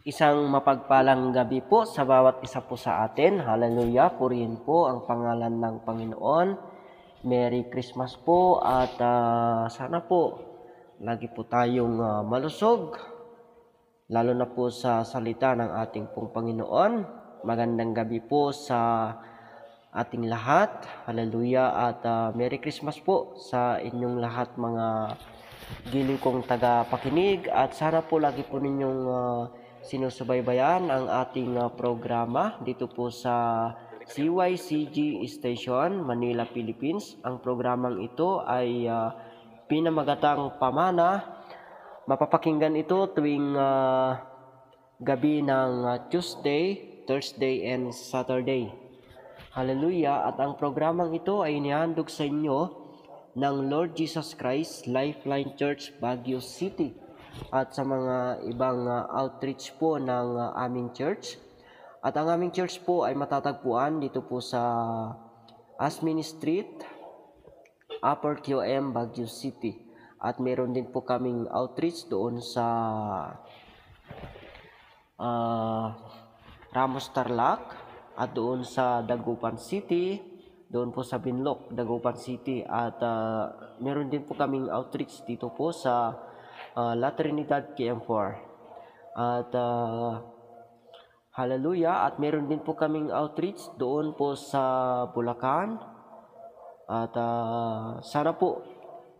Isang mapagpalang gabi po sa bawat isa po sa atin. Hallelujah. Purihin po ang pangalan ng Panginoon. Merry Christmas po at sana po lagi po tayong malusog. Lalo na po sa salita ng ating pong Panginoon. Magandang gabi po sa ating lahat. Hallelujah at Merry Christmas po sa inyong lahat mga giliw kong tagapakinig at sana po lagi po ninyong sinusubaybayan ang ating programa dito po sa CYCG Station, Manila, Philippines. Ang programang ito ay pinamagatang pamana. Mapapakinggan ito tuwing gabi ng Tuesday, Thursday, and Saturday. Hallelujah! At ang programang ito ay inihandog sa inyo ng Lord Jesus Christ Lifeline Church, Baguio City at sa mga ibang outreach po ng aming church. At ang aming church po ay matatagpuan dito po sa Asmin Street, Upper QM, Baguio City. At meron din po kaming outreach doon sa Ramos Tarlac at doon sa Dagupan City, doon po sa Binloc, Dagupan City. At meron din po kaming outreach dito po sa La Trinidad, KM4. At hallelujah, at meron din po kaming outreach doon po sa Bulacan. At sana po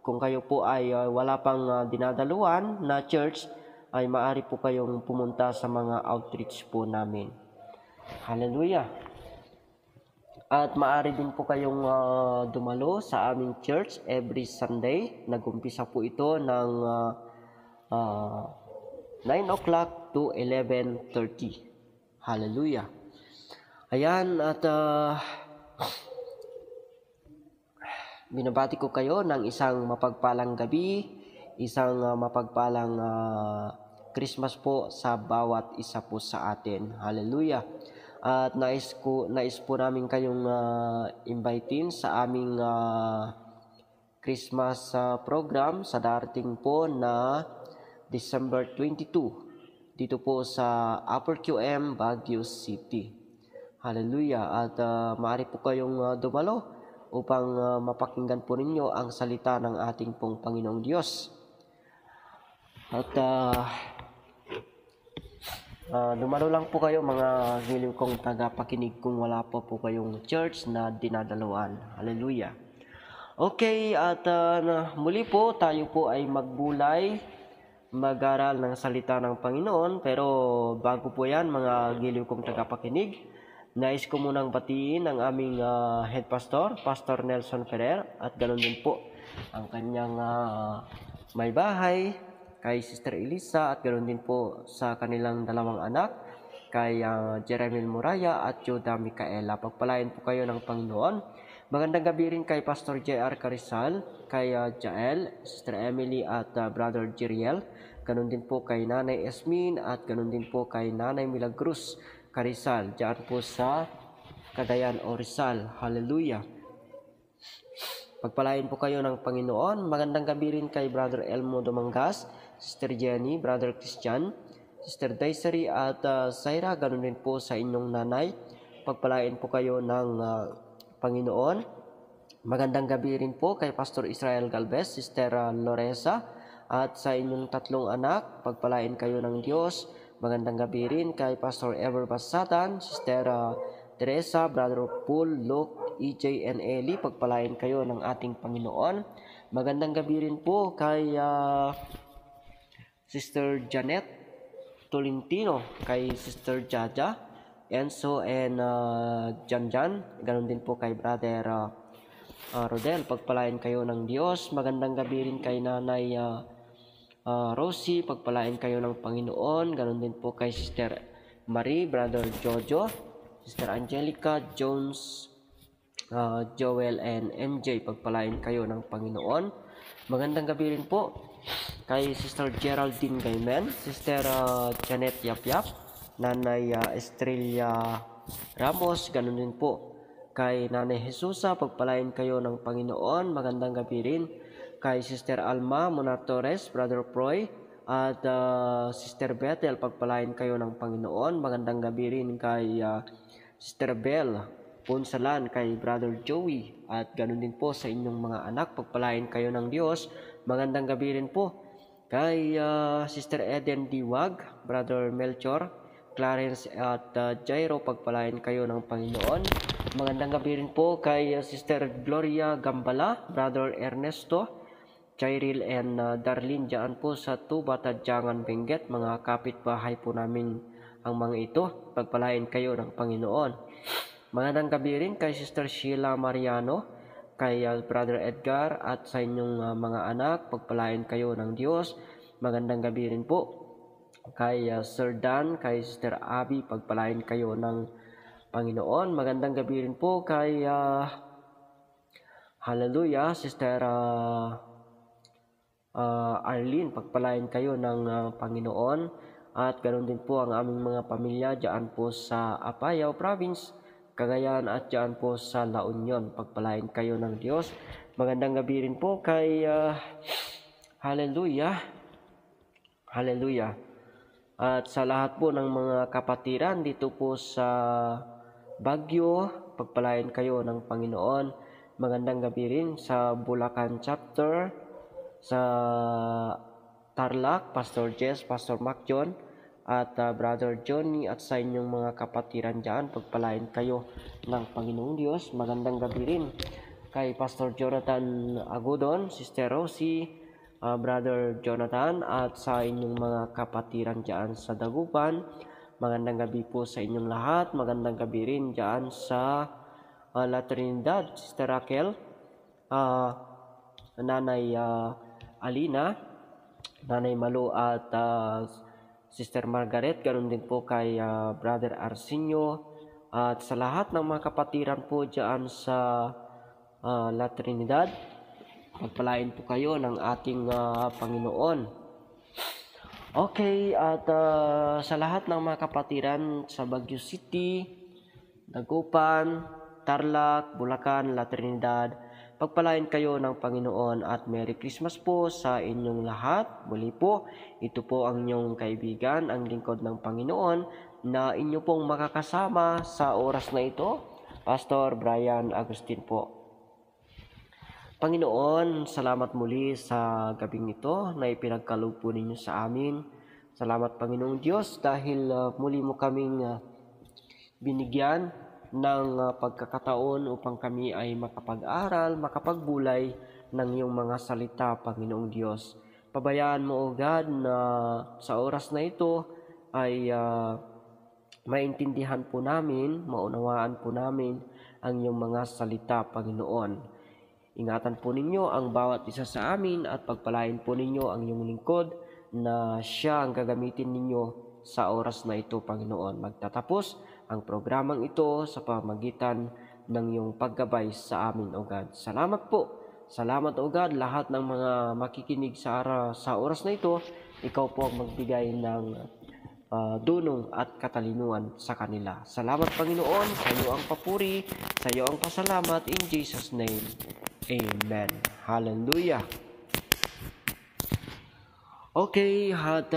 kung kayo po ay wala pang dinadaluan na church, ay maaari po kayong pumunta sa mga outreach po namin. Hallelujah. At maaari din po kayong dumalo sa aming church every Sunday. Nag-umpisa po ito ng 9 o'clock to 11:30. Hallelujah. Ayan, at binabati ko kayo ng isang mapagpalang gabi, isang mapagpalang Christmas po sa bawat isa po sa atin. Hallelujah. At nais po namin kayong invitein sa aming Christmas program sa darating po na December 22 dito po sa Upper QM, Baguio City. Hallelujah. At maaari po kayong dumalo upang mapakinggan po ninyo ang salita ng ating pong Panginoong Diyos. At dumalo lang po kayo mga giliw kong tagapakinig kung wala po kayong church na dinadaluan. Hallelujah. Okay, at muli po tayo po ay mag-aral ng salita ng Panginoon. Pero bago po yan mga giliw kong tagapakinig, nais ko munang batiin ang aming head pastor, Pastor Nelson Ferrer, at ganoon din po ang kanyang may bahay, kay Sister Elisa, at ganoon din po sa kanilang dalawang anak, kay Jeremy Muraya at Judah Micaela. Pagpalain po kayo ng Panginoon. Magandang gabi rin kay Pastor J.R. Carizal, kay Jael, Sister Emily at Brother Jeriel. Ganoon din po kay Nanay Esmin at ganoon din po kay Nanay Milagros Carizal, diyan po sa Cagayan o Rizal. Hallelujah. Pagpalain po kayo ng Panginoon. Magandang gabi rin kay Brother Elmo Domangas, Sister Jenny, Brother Christian, Sister Daisy at Syra. Ganun din po sa inyong nanay. Pagpalain po kayo ng Panginoon. Magandang gabi rin po kay Pastor Israel Galvez, Sister Loresa, at sa inyong tatlong anak. Pagpalain kayo ng Diyos. Magandang gabi rin kay Pastor Ever Basatan, Sister Teresa, Brother Paul, Luke, EJ, and Eli. Pagpalain kayo ng ating Panginoon. Magandang gabi rin po kay Sister Janet Tolentino, kay Sister Jaja, Enzo, and Janjan. Ganon din po kay Brother Rodel. Pagpalain kayo ng Diyos. Magandang gabi rin kay Nanay Rosie. Pagpalain kayo ng Panginoon. Ganon din po kay Sister Marie, Brother Jojo, Sister Angelica, Jones, Joel, and MJ. Pagpalain kayo ng Panginoon. Magandang gabi rin po kay Sister Geraldine Gaymen, Sister Janet Yapyap, Nanay Estrella Ramos. Ganon din po kay Nanay Jesusa. Pagpalain kayo ng Panginoon. Magandang gabi rin kay Sister Alma Mona Torres, Brother Proy, At Sister Bethel, pagpalain kayo ng Panginoon. Magandang gabi rin kay Sister Bell Punsalan, kay Brother Joey, at ganun din po sa inyong mga anak. Pagpalain kayo ng Diyos. Magandang gabi rin po kay Sister Eden Diwag, Brother Melchor, Clarence at Jairo. Pagpalain kayo ng Panginoon. Magandang gabi rin po kay Sister Gloria Gambala, Brother Ernesto, Cyril and Darlene dyan po sa Tuba, Tadyangan, Benguet. Mga kapitbahay po namin ang mga ito. Pagpalain kayo ng Panginoon. Magandang gabi rin kay Sister Sheila Mariano, kay Brother Edgar at sa inyong mga anak. Pagpalain kayo ng Diyos. Magandang gabi rin po kay Sir Dan, kay Sister Abby. Pagpalain kayo ng Panginoon. Magandang gabi rin po kay Hallelujah, Sister Arlene. Pagpalain kayo ng Panginoon. At ganoon din po ang aming mga pamilya dyan po sa Apayao Province, Cagayan, at dyan po sa La Union. Pagpalain kayo ng Diyos. Magandang gabi rin po kay Hallelujah. Hallelujah. At sa lahat po ng mga kapatiran dito po sa Baguio, pagpalain kayo ng Panginoon. Magandang gabi rin sa Bulacan Chapter, sa Tarlac, Pastor Jess, Pastor Mac John, at Brother Johnny, at sa inyong mga kapatiran dyan. Pagpalain kayo ng Panginoong Diyos. Magandang gabi rin kay Pastor Jonathan Agudon, Sister Rosie, Brother Jonathan, at sa inyong mga kapatiran dyan sa Dagupan. Magandang gabi po sa inyong lahat. Magandang gabi rin dyan sa La Trinidad, Sister Raquel, Nanay Alina, Nanay Malu, at Sister Margaret. Ganoon din po kay Brother Arsenio, at sa lahat ng mga kapatiran po dyan sa La Trinidad. Pagpalain po kayo ng ating Panginoon. Okay, at sa lahat ng mga kapatiran sa Baguio City, Dagupan, Tarlac, Bulacan, La Trinidad, pagpalain kayo ng Panginoon at Merry Christmas po sa inyong lahat. Muli po, ito po ang inyong kaibigan, ang lingkod ng Panginoon, na inyo pong makakasama sa oras na ito, Pastor Brian Agustin po. Panginoon, salamat muli sa gabing ito na ipinagkaloob po ninyo sa amin. Salamat, Panginoong Diyos, dahil muli mo kaming binigyan ng pagkakataon upang kami ay makapag-aral, makapagbulay ng iyong mga salita, Panginoong Diyos. Pabayaan mo, O God, na sa oras na ito ay maintindihan po namin, maunawaan po namin ang iyong mga salita, Panginoon. Ingatan po ninyo ang bawat isa sa amin at pagpalain po ninyo ang iyong lingkod na siya ang gagamitin ninyo sa oras na ito, Panginoon. Magtatapos ang programang ito sa pamagitan ng iyong paggabay sa amin, O God. Salamat po. Salamat, O God, lahat ng mga makikinig sa oras na ito. Ikaw po ang magbigay ng dunong at katalinuhan sa kanila. Salamat, Panginoon. Sa iyo ang papuri, sa iyo ang pasalamat. In Jesus' name, Amen. Hallelujah. Okay, at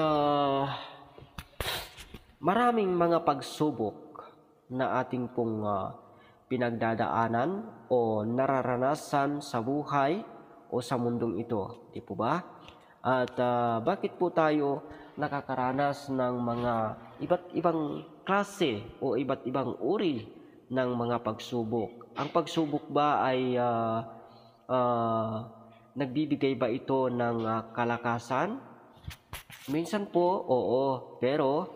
maraming mga pagsubok na ating pong pinagdadaanan o nararanasan sa buhay o sa mundong ito. Di po ba? At bakit po tayo nakakaranas ng mga iba't ibang klase o iba't ibang uri ng mga pagsubok? Ang pagsubok ba ay nagbibigay ba ito ng kalakasan? Minsan po, oo. Pero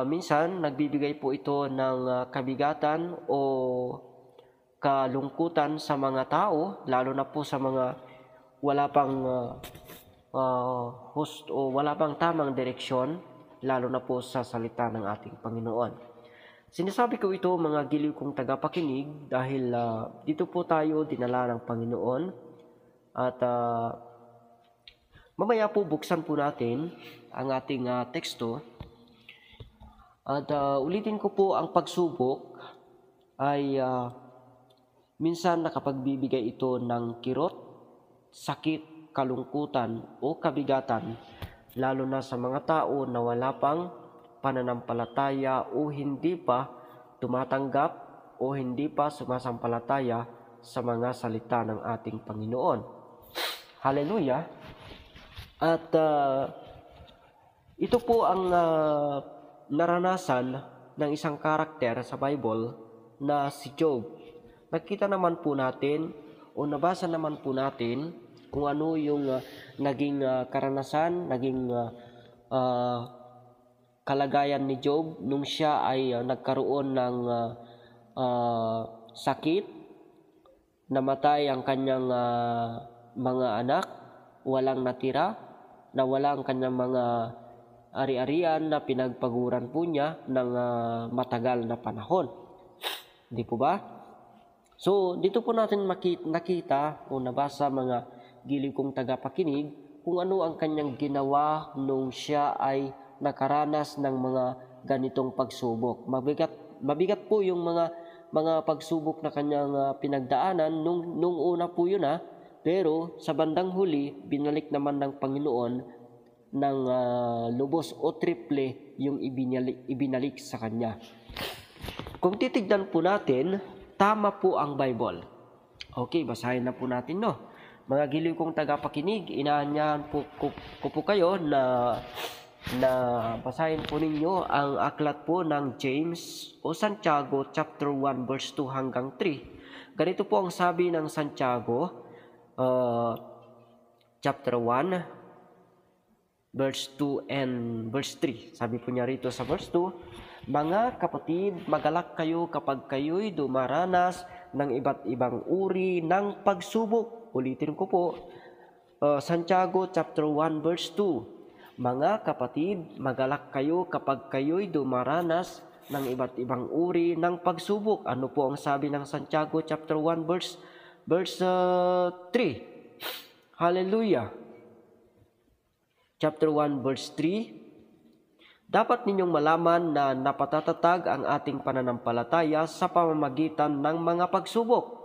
minsan, nagbibigay po ito ng kabigatan o kalungkutan sa mga tao, lalo na po sa mga wala pang wala pang tamang direksyon, lalo na po sa salita ng ating Panginoon. Sinasabi ko ito, mga giliw kong tagapakinig, dahil dito po tayo dinala ng Panginoon. At mamaya po buksan po natin ang ating teksto. At ulitin ko po, ang pagsubok ay minsan nakapagbibigay ito ng kirot, sakit, kalungkutan o kabigatan lalo na sa mga tao na wala pang pananampalataya o hindi pa tumatanggap o hindi pa sumasampalataya sa mga salita ng ating Panginoon. Hallelujah! At ito po ang naranasan ng isang karakter sa Bible na si Job. Nakita naman po natin o nabasa naman po natin kung ano yung naging karanasan, naging kalagayan ni Job nung siya ay nagkaroon ng sakit, namatay ang kanyang mga anak, walang natira, nawala ang kanyang mga ari-arian na pinagpaguran po niya ng matagal na panahon. Hindi po ba? So, dito po natin nakita o nabasa mga giliw kong tagapakinig kung ano ang kanyang ginawa nung siya ay nakaranas ng mga ganitong pagsubok. Mabigat po yung mga pagsubok na kanyang pinagdaanan nung una po yun pero sa bandang huli, binalik naman ng Panginoon ng lubos o triple yung ibinalik sa kanya. Kung titignan po natin, tama po ang Bible. Okay, basahin na po natin, no? Mga giliw kong tagapakinig, inaanyahan po ko kayo na basahin po ninyo ang aklat po ng James o Santiago chapter 1 verse 2 hanggang 3. Ganito po ang sabi ng Santiago chapter 1 verse 2 and verse 3. Sabi po niya rito sa verse 2, mga kapatid, magalak kayo kapag kayo'y dumaranas ng iba't ibang uri ng pagsubok. Ulitin ko po, Santiago chapter 1 verse 2. Mga kapatid, magalak kayo kapag kayo'y dumaranas ng iba't ibang uri ng pagsubok. Ano po ang sabi ng Santiago chapter 1 verse 3? Hallelujah! Chapter 1 verse 3, dapat ninyong malaman na napatatatag ang ating pananampalataya sa pamamagitan ng mga pagsubok.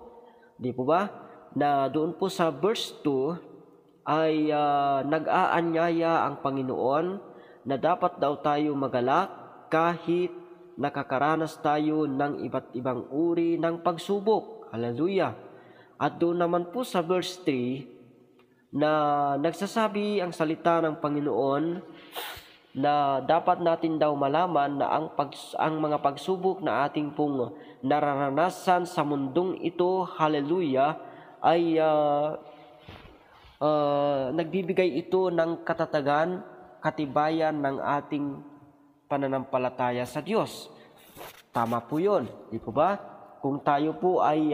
Di po ba? Na doon po sa verse 2 ay nag-aanyaya ang Panginoon na dapat daw tayo magalak kahit nakakaranas tayo ng iba't ibang uri ng pagsubok. Hallelujah! At doon naman po sa verse 3, na nagsasabi ang salita ng Panginoon na dapat natin daw malaman na ang mga pagsubok na ating pong nararanasan sa mundong ito, hallelujah, ay nagbibigay ito ng katatagan, katibayan ng ating pananampalataya sa Diyos. Tama po yun, di po ba? Kung tayo po ay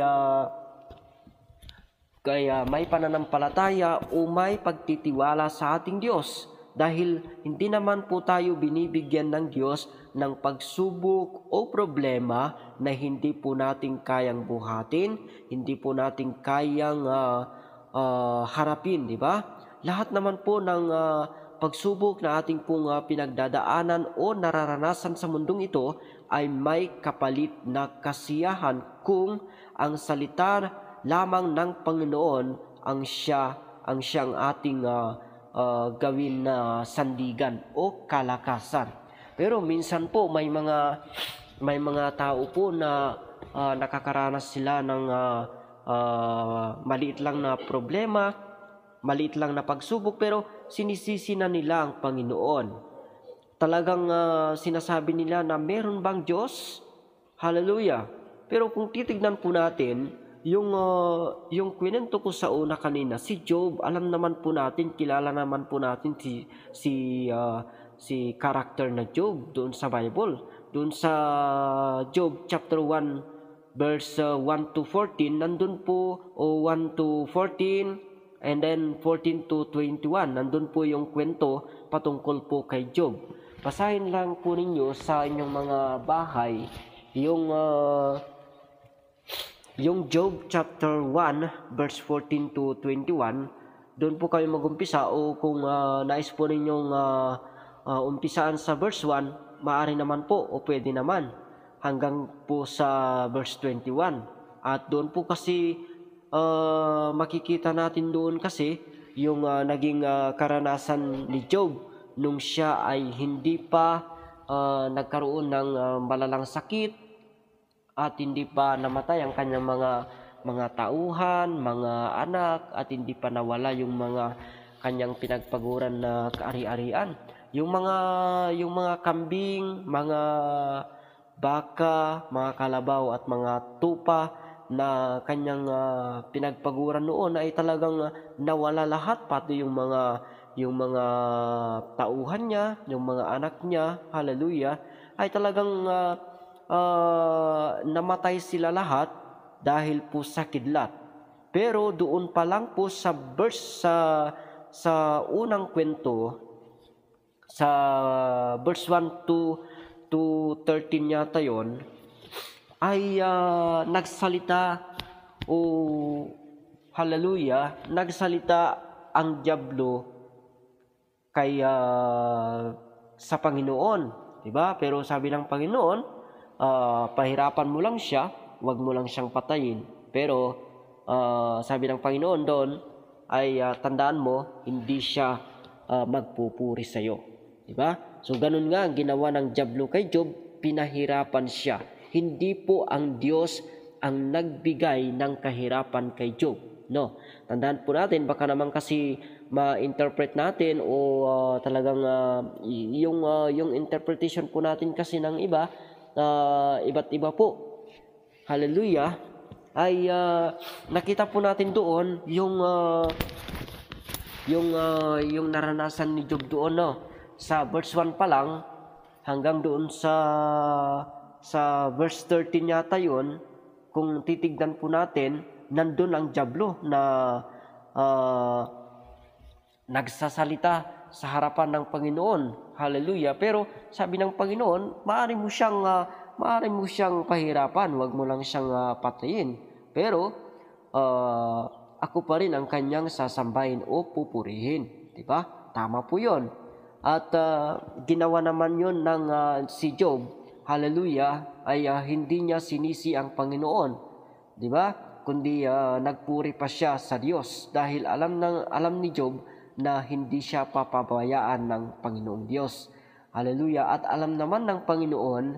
kaya may pananampalataya o may pagtitiwala sa ating Diyos dahil hindi naman po tayo binibigyan ng Diyos ng pagsubok o problema na hindi po natin kayang buhatin, hindi po natin kayang harapin, di ba? Lahat naman po ng pagsubok na ating pong pinagdadaanan o nararanasan sa mundong ito ay may kapalit na kasiyahan kung ang salita lamang ng Panginoon ang siyang ating gawin na sandigan o kalakasan. Pero minsan po may mga tao po na nakakaranas sila ng maliit lang na problema, maliit lang na pagsubok, pero sinisisi na nila ang Panginoon. Talagang sinasabi nila na meron bang Diyos? Hallelujah! Pero kung titignan po natin, yung kwento ko sa una kanina, si Job, alam naman po natin, kilala naman po natin si character na Job doon sa Bible. Doon sa Job chapter 1 verse 1 to 14, nandun po 1 to 14 and then 14 to 21. Nandun po yung kwento patungkol po kay Job. Basahin lang po ninyo sa inyong mga bahay yung Job chapter 1 verse 14 to 21. Doon po kayo mag-umpisa, o kung nais po ninyong umpisaan sa verse 1, maaari naman po o pwede naman hanggang po sa verse 21. At doon po kasi makikita natin doon kasi yung naging karanasan ni Job nung siya ay hindi pa nagkaroon ng malalang sakit at hindi pa namatay ang kanyang mga tauhan, mga anak, at hindi pa nawala yung mga kanyang pinagpaguran na kaari-arian. Yung mga kambing, mga baka, mga kalabaw at mga tupa na kanyang pinagpaguran noon ay talagang nawala lahat, pati yung mga tauhan niya, yung mga anak niya, hallelujah, ay talagang namatay sila lahat dahil po sa kidlat. Pero doon pa lang po sa verse sa unang kwento, sa verse 1 to 13 yata yon, ay nagsalita, hallelujah, nagsalita ang diablo kay sa Panginoon, di ba? Pero sabi ng Panginoon, pahirapan mo lang siya, wag mo lang siyang patayin. Pero sabi ng Panginoon doon ay tandaan mo, hindi siya magpupuri sa iyo, di ba? So ganun nga ang ginawa ng diablo kay Job, pinahirapan siya. Hindi po ang Diyos ang nagbigay ng kahirapan kay Job. No, tandaan po natin, baka naman kasi ma-interpret natin o talagang yung interpretation po natin kasi ng iba, iba't iba po. Hallelujah. Ay nakita po natin doon yung naranasan ni Job doon, no? Sa verse 1 pa lang hanggang doon sa verse 13 yata yun, kung titignan po natin, nandun ang diablo na nagsasalita sa harapan ng Panginoon. Hallelujah. Pero sabi ng Panginoon, maaari mo siyang pahirapan, wag mo lang siyang patayin. Pero ako pa rin ang kanyang sasambahin o pupurihin, di ba? Tama po 'yon. At ginawa naman 'yon ng si Job, hallelujah, ay hindi niya sinisi ang Panginoon, di ba? Kundi nagpuri pa siya sa Diyos dahil alam ni Job na hindi siya papabayaan ng Panginoong Diyos. Hallelujah. At alam naman ng Panginoon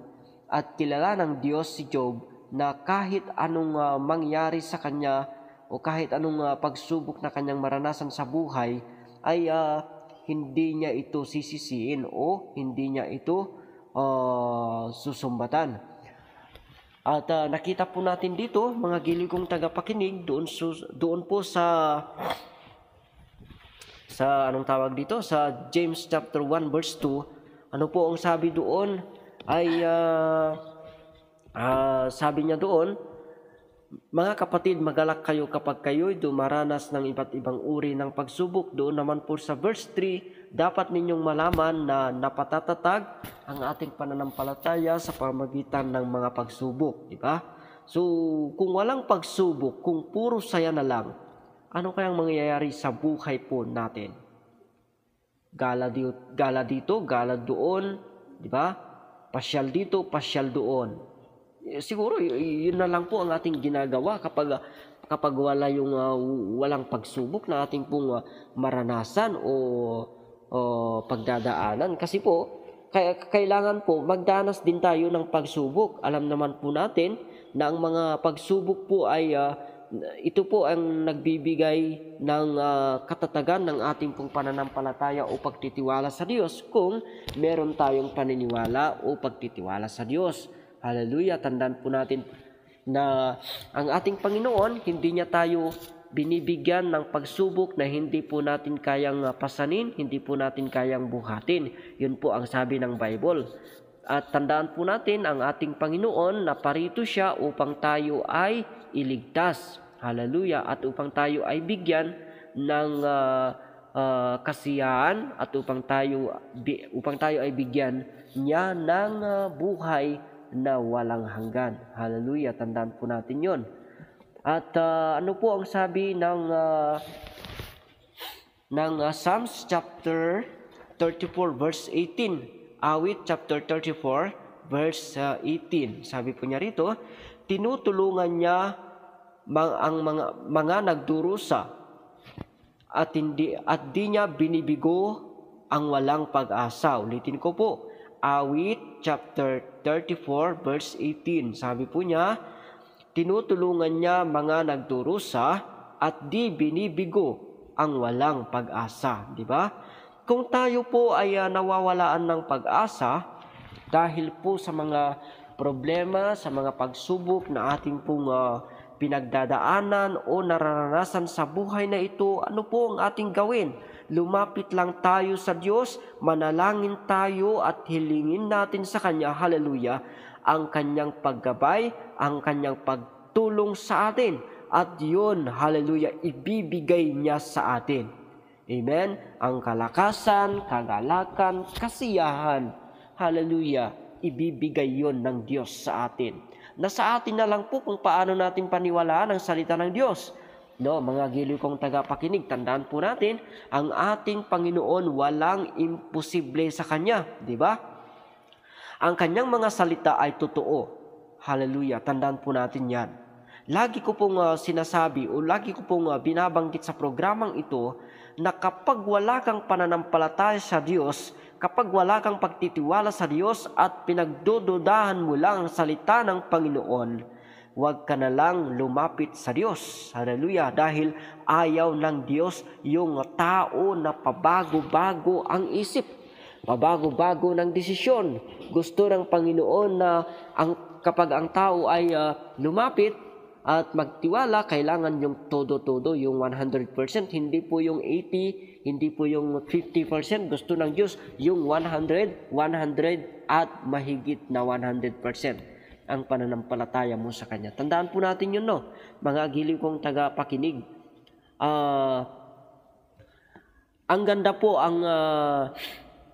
at kilala ng Diyos si Job na kahit anong mangyari sa kanya o kahit anong pagsubok na kanyang maranasan sa buhay ay hindi niya ito sisisiin o hindi niya ito susumbatan. At nakita po natin dito, mga giliw kong tagapakinig, doon po sa anong tawag dito, sa James chapter 1 verse 2, ano po ang sabi doon ay sabi niya doon, mga kapatid, magalak kayo kapag kayo'y dumaranas ng iba't ibang uri ng pagsubok. Doon naman po sa verse 3, dapat ninyong malaman na napatatatag ang ating pananampalataya sa pamamagitan ng mga pagsubok, di ba? So, kung walang pagsubok, kung puro saya na lang, ano kayang mangyayari sa buhay po natin? Gala dito, gala doon, di ba? Pasyal dito, pasyal doon. Siguro yun na lang po ang ating ginagawa kapag walang pagsubok na ating pong maranasan o pagdadaanan. Kasi po kailangan po magdanas din tayo ng pagsubok. Alam naman po natin na ang mga pagsubok po ay ito po ang nagbibigay ng katatagan ng ating pong pananampalataya o pagtitiwala sa Diyos kung meron tayong paniniwala o pagtitiwala sa Diyos. Hallelujah. Tandaan po natin na ang ating Panginoon, hindi niya tayo binibigyan ng pagsubok na hindi po natin kayang pasanin, hindi po natin kayang buhatin. Yun po ang sabi ng Bible. At tandaan po natin, ang ating Panginoon, naparito siya upang tayo ay iligtas. Hallelujah. At upang tayo ay bigyan ng kasiyahan at upang tayo ay bigyan niya ng buhay na walang hanggan. Hallelujah. Tandaan po natin yon. At ano po ang sabi ng Psalms chapter 34 verse 18? Awit chapter 34 verse 18. Sabi po niya rito, tinutulungan niya ang mga nagdurusa at di niya binibigo ang walang pag-asa. Ulitin ko po, Awit chapter 34 verse 18. Sabi po niya, tinutulungan niya mga nagdurusa at di binibigo ang walang pag-asa. Di ba? Kung tayo po ay nawawalaan ng pag-asa dahil po sa mga problema, sa mga pagsubok na ating pong pinagdadaanan o nararanasan sa buhay na ito, ano po ang ating gawin? Lumapit lang tayo sa Diyos, manalangin tayo at hilingin natin sa Kanya, hallelujah, ang Kanyang paggabay, ang Kanyang pagtulong sa atin. At yun, hallelujah, ibibigay niya sa atin. Amen? Ang kalakasan, kagalakan, kasiyahan, hallelujah, ibibigay yon ng Diyos sa atin. Nasa atin na lang po kung paano natin paniwalaan ang salita ng Diyos. No, mga giliw kong tagapakinig, tandaan po natin, ang ating Panginoon walang imposible sa Kanya, di ba? Ang Kanyang mga salita ay totoo. Hallelujah, tandaan po natin yan. Lagi ko pong sinasabi o lagi ko pong binabanggit sa programang ito na kapag wala kang pananampalataya sa Diyos, kapag wala kang pagtitiwala sa Diyos at pinagdududahan mo lang ang salita ng Panginoon, huwag ka na lang lumapit sa Diyos. Hallelujah! Dahil ayaw ng Diyos yung tao na pabago-bago ang isip, pabago-bago ng desisyon. Gusto ng Panginoon na kapag ang tao ay lumapit at magtiwala, kailangan yung todo-todo, yung 100%, hindi po yung 80%, hindi po yung 50%. Gusto ng Diyos yung 100 at mahigit na 100% ang pananampalataya mo sa Kanya. Tandaan po natin yun, no? Mga giliw kong tagapakinig. Ang ganda po ang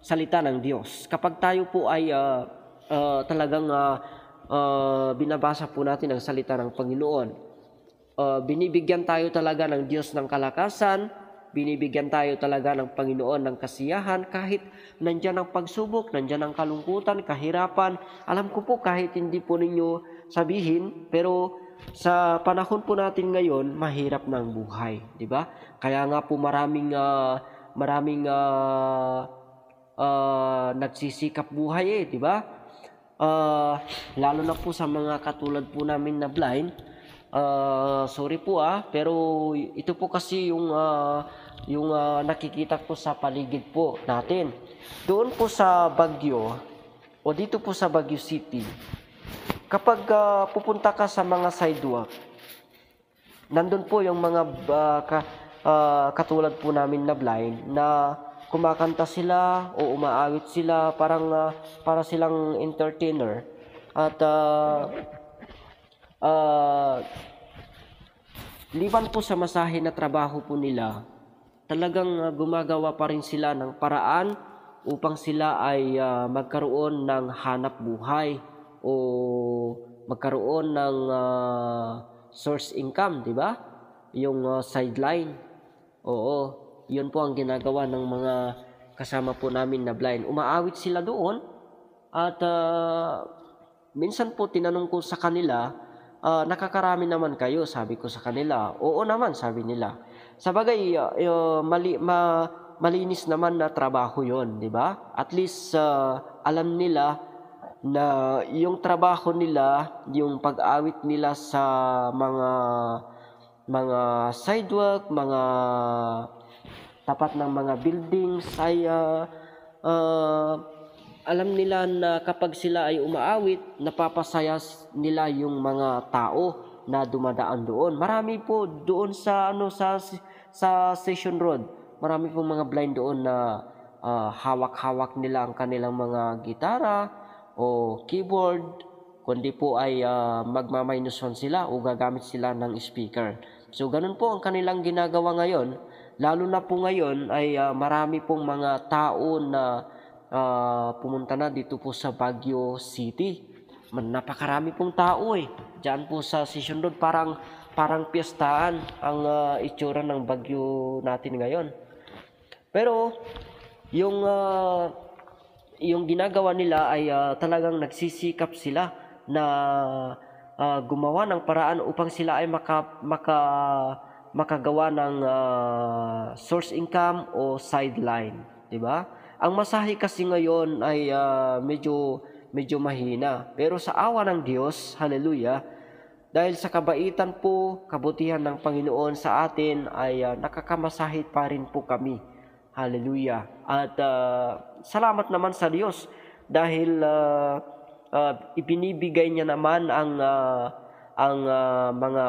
salita ng Diyos. Kapag tayo po ay talagang binabasa po natin ang salita ng Panginoon, binibigyan tayo talaga ng Diyos ng kalakasan, binibigyan tayo talaga ng Panginoon ng kasiyahan kahit nandyan ang pagsubok, nandyan ang kalungkutan, kahirapan. Alam ko po kahit hindi po ninyo sabihin, pero sa panahon po natin ngayon, mahirap na ang buhay, di ba? Kaya nga po maraming nagsisikap buhay di ba? Lalo na po sa mga katulad po namin na blind. Sorry po pero ito po kasi yung nakikita ko sa paligid po natin. Doon po sa Baguio o dito po sa Baguio City, kapag pupunta ka sa mga sidewalk, nandun po yung mga katulad po namin na blind na kumakanta sila o umaawit sila, parang para silang entertainer. At liban po sa masahe na trabaho po nila, talagang gumagawa pa rin sila ng paraan upang sila ay magkaroon ng hanap buhay o magkaroon ng source income, di ba? Yung sideline. Oo. Yun po ang ginagawa ng mga kasama po namin na blind. Umaawit sila doon at minsan po tinanong ko sa kanila, nakakarami naman kayo, sabi ko sa kanila. Oo naman, sabi nila. Sabagay, malinis naman na trabaho yon, di ba? At least alam nila na yung trabaho nila, yung pag-awit nila sa mga sidewalk, mga tapat ng mga buildings ay alam nila na kapag sila ay umaawit, napapasaya nila yung mga tao na dumadaan doon. Marami po doon sa Station Road. Marami po mga blind doon na hawak-hawak nila ang kanilang mga gitara o keyboard, kundi po ay magmamainuson sila o gagamit sila ng speaker. So ganun po ang kanilang ginagawa ngayon. Lalo na po ngayon ay marami pong mga tao na pumunta na dito po sa Baguio City. Napakarami pong tao Diyan po sa Station Road, parang piyestahan ang itsura ng Baguio natin ngayon. Pero yung ginagawa nila ay talagang nagsisikap sila na gumawa ng paraan upang sila ay makagawa ng source income o sideline, di ba? Ang masahe kasi ngayon ay medyo mahina. Pero sa awa ng Diyos, hallelujah, dahil sa kabaitan po, kabutihan ng Panginoon sa atin ay nakakamasahe pa rin po kami. Hallelujah. At salamat naman sa Diyos dahil ibinibigay niya naman ang mga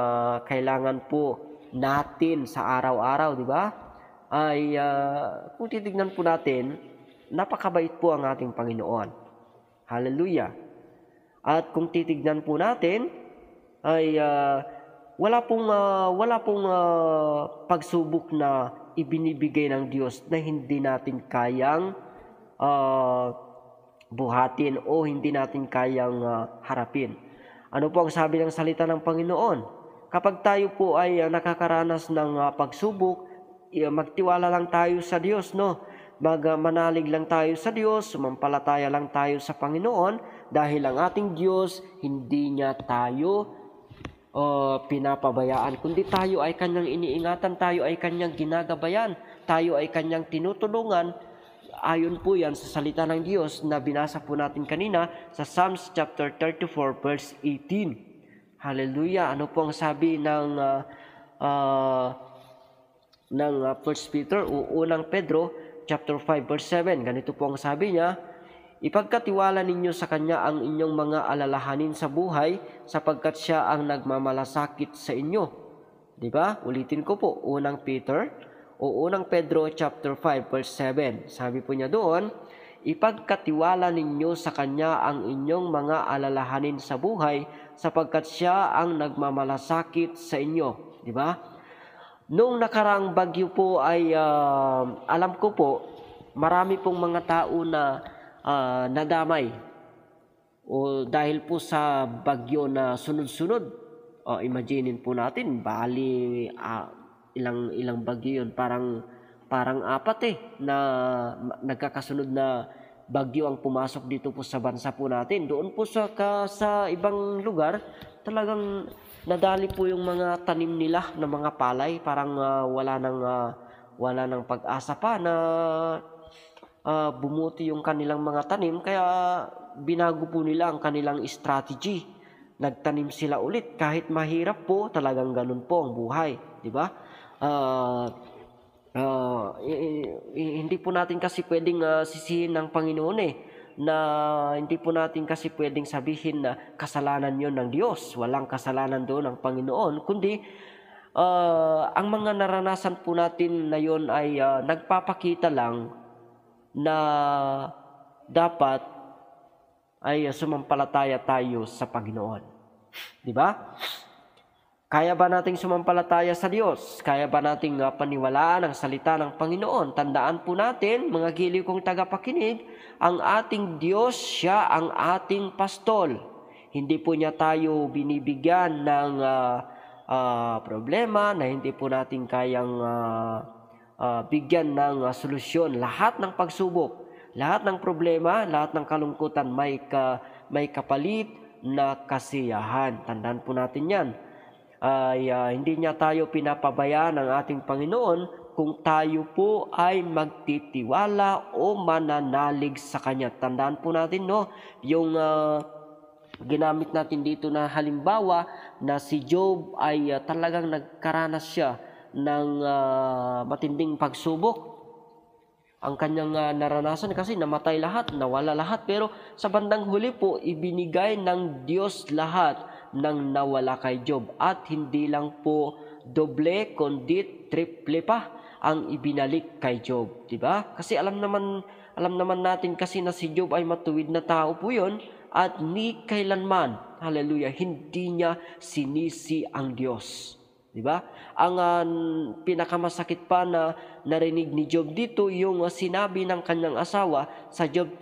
kailangan po natin sa araw-araw, di ba? Ay kung titignan po natin, napakabait po ang ating Panginoon. Hallelujah. At kung titignan po natin, ay wala pong pagsubok na ibinibigay ng Diyos na hindi natin kayang buhatin o hindi natin kayang harapin. Ano po ang sabi ng salita ng Panginoon? Kapag tayo po ay nakakaranas ng pagsubok, magtiwala lang tayo sa Diyos, no? Manalig lang tayo sa Diyos, sumampalataya lang tayo sa Panginoon dahil ang ating Diyos hindi niya tayo pinapabayaan, kundi tayo ay kanyang iniingatan, tayo ay kanyang ginagabayan, tayo ay kanyang tinutulungan. Ayon po yan sa salita ng Diyos na binasa po natin kanina sa Psalms chapter 34 verse 18. Hallelujah. Ano po ang sabi ng 1 Peter o unang Pedro chapter 5 verse 7? Ganito po ang sabi niya, ipagkatiwala ninyo sa Kanya ang inyong mga alalahanin sa buhay sapagkat Siya ang nagmamalasakit sa inyo. Diba? Ulitin ko po, unang Peter o unang Pedro chapter 5 verse 7. Sabi po niya doon, ipagkatiwala ninyo sa Kanya ang inyong mga alalahanin sa buhay sapagkat Siya ang nagmamalasakit sa inyo. Diba? Noong nakaraang bagyo po ay alam ko po, marami pong mga tao na nadamay o dahil po sa bagyo na sunod-sunod. Imaginin po natin, bali ilang bagyo yun, parang apat na nagkakasunod na bagyo ang pumasok dito po sa bansa po natin. Doon po sa ibang lugar, talagang nadali po yung mga tanim nila na mga palay, parang wala nang pag-asa pa na bumuti yung kanilang mga tanim, kaya binago po nila ang kanilang strategy. Nagtanim sila ulit kahit mahirap po, talagang ganun po ang buhay, di ba? Hindi po natin kasi pwedeng sisihin ng Panginoon na hindi po natin kasi pwedeng sabihin na kasalanan yon ng Diyos. Walang kasalanan doon ng Panginoon, kundi ang mga naranasan po natin na yon ay nagpapakita lang na dapat ay sumampalataya tayo sa Panginoon. Di ba? Kaya ba nating sumampalataya sa Diyos? Kaya ba nating paniwalaan ang salita ng Panginoon? Tandaan po natin, mga giliw kong tagapakinig, ang ating Diyos, Siya ang ating pastol. Hindi po niya tayo binibigyan ng problema na hindi po natin kayang bigyan ng solusyon. Lahat ng pagsubok, lahat ng problema, lahat ng kalungkutan may kapalit na kasiyahan. Tandaan po natin yan. Hindi niya tayo pinapabayaan ng ating Panginoon kung tayo po ay magtitiwala o mananalig sa Kanya. Tandaan po natin, no, yung ginamit natin dito na halimbawa na si Job ay talagang nagkaranas siya ng matinding pagsubok. Ang kanyang naranasan kasi namatay lahat, nawala lahat, pero sa bandang huli po ibinigay ng Diyos lahat nang nawala kay Job, at hindi lang po doble kundi triple pa ang ibinalik kay Job, di ba? Kasi alam naman natin kasi na si Job ay matuwid na tao po 'yon, at ni kailanman, hallelujah, hindi niya sinisi ang Diyos, di ba? Ang pinakamasakit pa na narinig ni Job dito yung sinabi ng kanyang asawa sa Job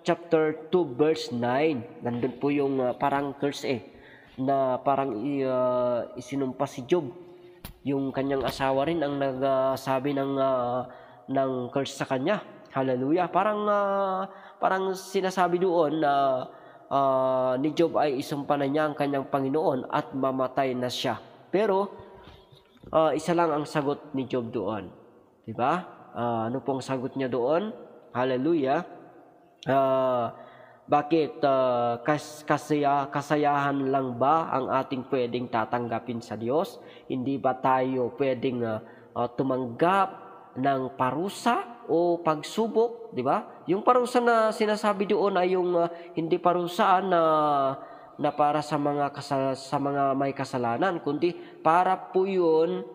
chapter 2 verse 9. Nandun po yung parang curse na parang isinumpa si Job. Yung kanyang asawa rin ang nagsabi ng curse sa kanya. Hallelujah. Parang sinasabi doon na ni Job ay isumpa na niya ang kanyang Panginoon at mamatay na siya. Pero isa lang ang sagot ni Job doon. 'Di ba? Ano pong sagot niya doon? Hallelujah. Bakit kasayahan lang ba ang ating pwedeng tatanggapin sa Diyos? Hindi ba tayo pwedeng tumanggap ng parusa o pagsubok, di ba? Yung parusa na sinasabi doon ay yung hindi parusa na para sa mga may kasalanan, kundi para po yun,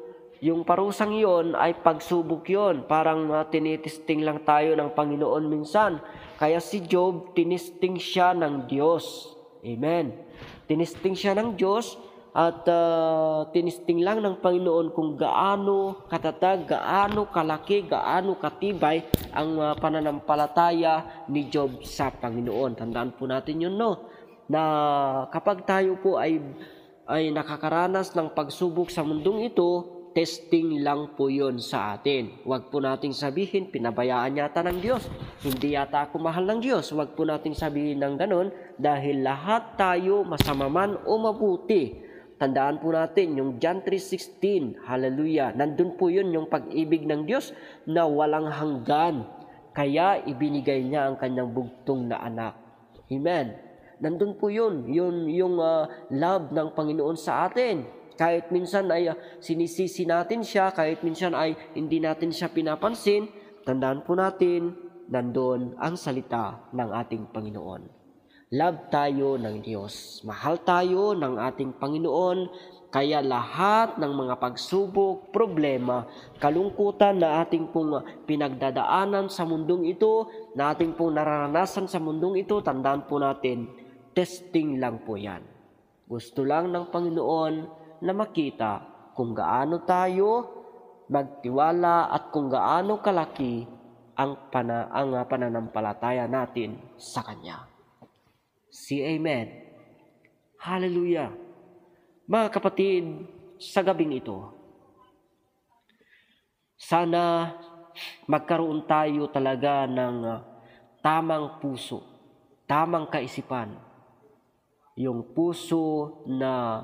yung parusang yon ay pagsubok yon. Parang tinitesting lang tayo ng Panginoon minsan. Kaya si Job, tinisting siya ng Diyos. Amen. Tinisting siya ng Diyos at tinisting lang ng Panginoon kung gaano katatag, gaano kalaki, gaano katibay ang pananampalataya ni Job sa Panginoon. Tandaan po natin yun, no? Na kapag tayo po ay nakakaranas ng pagsubok sa mundong ito, testing lang po yun sa atin. Huwag po nating sabihin, pinabayaan yata ng Diyos. Hindi yata ako mahal ng Diyos. Huwag po nating sabihin ng ganon dahil lahat tayo, masama man o mabuti. Tandaan po natin yung John 3:16, hallelujah. Nandun po yun yung pag-ibig ng Diyos na walang hanggan. Kaya ibinigay niya ang kanyang bugtong na anak. Amen. Nandun po yun, yung love ng Panginoon sa atin. Kahit minsan ay sinisisi natin siya, kahit minsan ay hindi natin siya pinapansin, tandaan po natin, nandun ang salita ng ating Panginoon. Love tayo ng Diyos. Mahal tayo ng ating Panginoon, kaya lahat ng mga pagsubok, problema, kalungkutan na ating pong pinagdadaanan sa mundong ito, na ating pong nararanasan sa mundong ito, tandaan po natin, testing lang po yan. Gusto lang ng Panginoon na makita kung gaano tayo magtiwala at kung gaano kalaki ang pananampalataya natin sa Kanya. Amen. Hallelujah. Mga kapatid, sa gabing ito, sana magkaroon tayo talaga ng tamang puso, tamang kaisipan. Yung puso na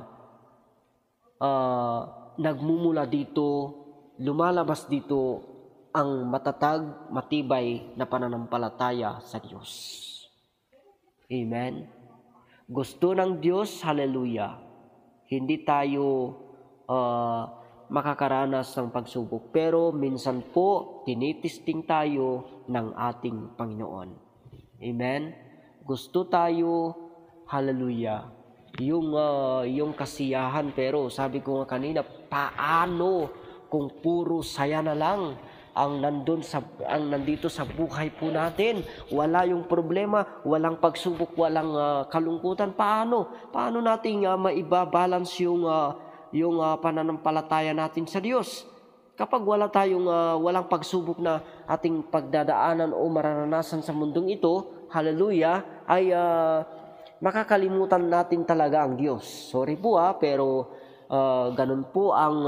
nagmumula dito, lumalabas dito ang matatag, matibay na pananampalataya sa Diyos. Amen. Gusto ng Diyos, hallelujah, hindi tayo makakaranas ng pagsubok. Pero minsan po, tinitesting tayo ng ating Panginoon. Amen. Gusto tayo, hallelujah, yung kasiyahan, pero sabi ko nga kanina, paano kung puro saya na lang ang nandito sa buhay po natin? Wala yung problema, walang pagsubok, walang kalungkutan. Paano nating maibabalance yung pananampalataya natin sa Diyos? Kapag walang pagsubok na ating pagdadaanan o mararanasan sa mundong ito, hallelujah, ay makakalimutan natin talaga ang Diyos. Sorry po pero ganun po ang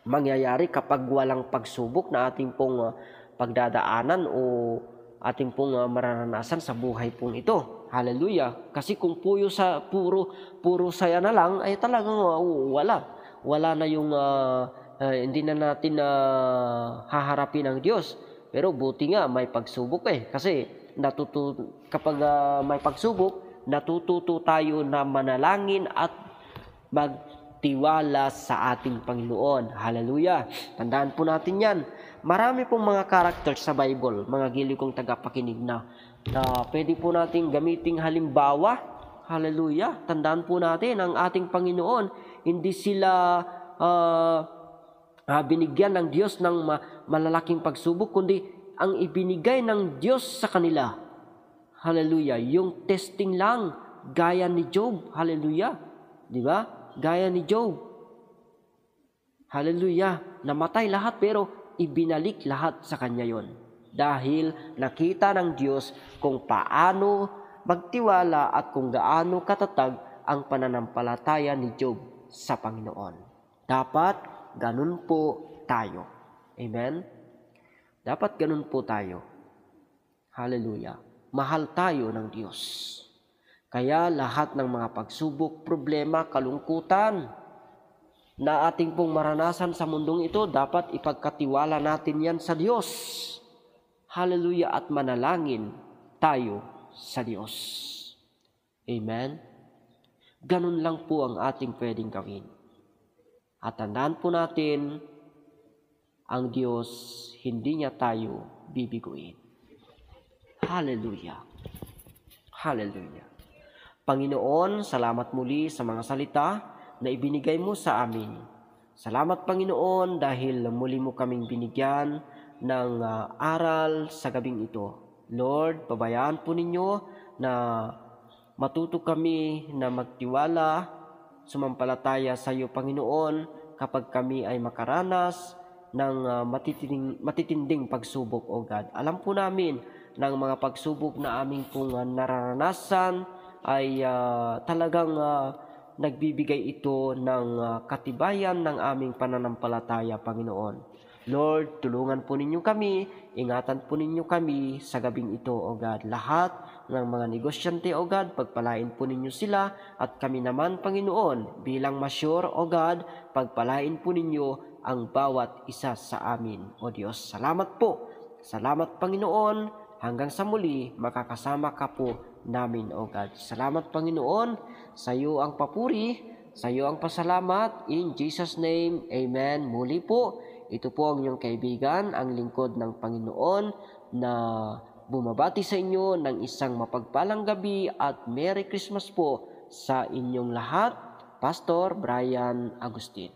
mangyayari kapag walang pagsubok na ating pong pagdadaanan o ating pong mararanasan sa buhay pong ito. Hallelujah. Kasi kung puro saya na lang, ay talagang wala na yung hindi na natin haharapin ang Diyos. Pero buti nga may pagsubok kasi kapag may pagsubok, natututo tayo na manalangin at magtiwala sa ating Panginoon. Hallelujah. Tandaan po natin yan. Marami pong mga characters sa Bible, mga giliw kong tagapakinig na pwede po natin gamiting halimbawa. Hallelujah. Tandaan po natin ang ating Panginoon, hindi sila binigyan ng Diyos ng malalaking pagsubok, kundi ang ibinigay ng Diyos sa kanila, hallelujah, yung testing lang, gaya ni Job, hallelujah, di ba? Gaya ni Job, hallelujah, namatay lahat pero ibinalik lahat sa kanya yon. Dahil nakita ng Diyos kung paano magtiwala at kung gaano katatag ang pananampalataya ni Job sa Panginoon. Dapat ganun po tayo. Amen? Dapat ganun po tayo. Hallelujah. Mahal tayo ng Diyos. Kaya lahat ng mga pagsubok, problema, kalungkutan na ating pong maranasan sa mundong ito, dapat ipagkatiwala natin yan sa Diyos. Hallelujah, at manalangin tayo sa Diyos. Amen? Ganun lang po ang ating pwedeng gawin. At tandaan po natin, ang Diyos, hindi niya tayo bibiguin. Hallelujah. Hallelujah. Panginoon, salamat muli sa mga salita na ibinigay mo sa amin. Salamat, Panginoon, dahil muli mo kaming binigyan ng aral sa gabing ito. Lord, pabayaan po ninyo na matuto kami na magtiwala, sumampalataya sa iyo, Panginoon, kapag kami ay makaranas ng matitinding pagsubok, O God. Alam po namin ng mga pagsubok na aming pong nararanasan ay talagang nagbibigay ito ng katibayan ng aming pananampalataya, Panginoon. Lord, tulungan po ninyo kami, ingatan po ninyo kami sa gabing ito, O God. Lahat ng mga negosyante, O God, pagpalain po ninyo sila at kami naman, Panginoon, bilang masyur, O God, pagpalain po ninyo ang bawat isa sa amin, O Diyos. Salamat po. Salamat, Panginoon. Hanggang sa muli, makakasama ka po namin, O God. Salamat, Panginoon. Sa iyo ang papuri, sa iyo ang pasalamat. In Jesus' name, Amen. Muli po, ito po ang inyong kaibigan, ang lingkod ng Panginoon na bumabati sa inyo ng isang mapagpalang gabi at Merry Christmas po sa inyong lahat. Pastor Brian Agustin.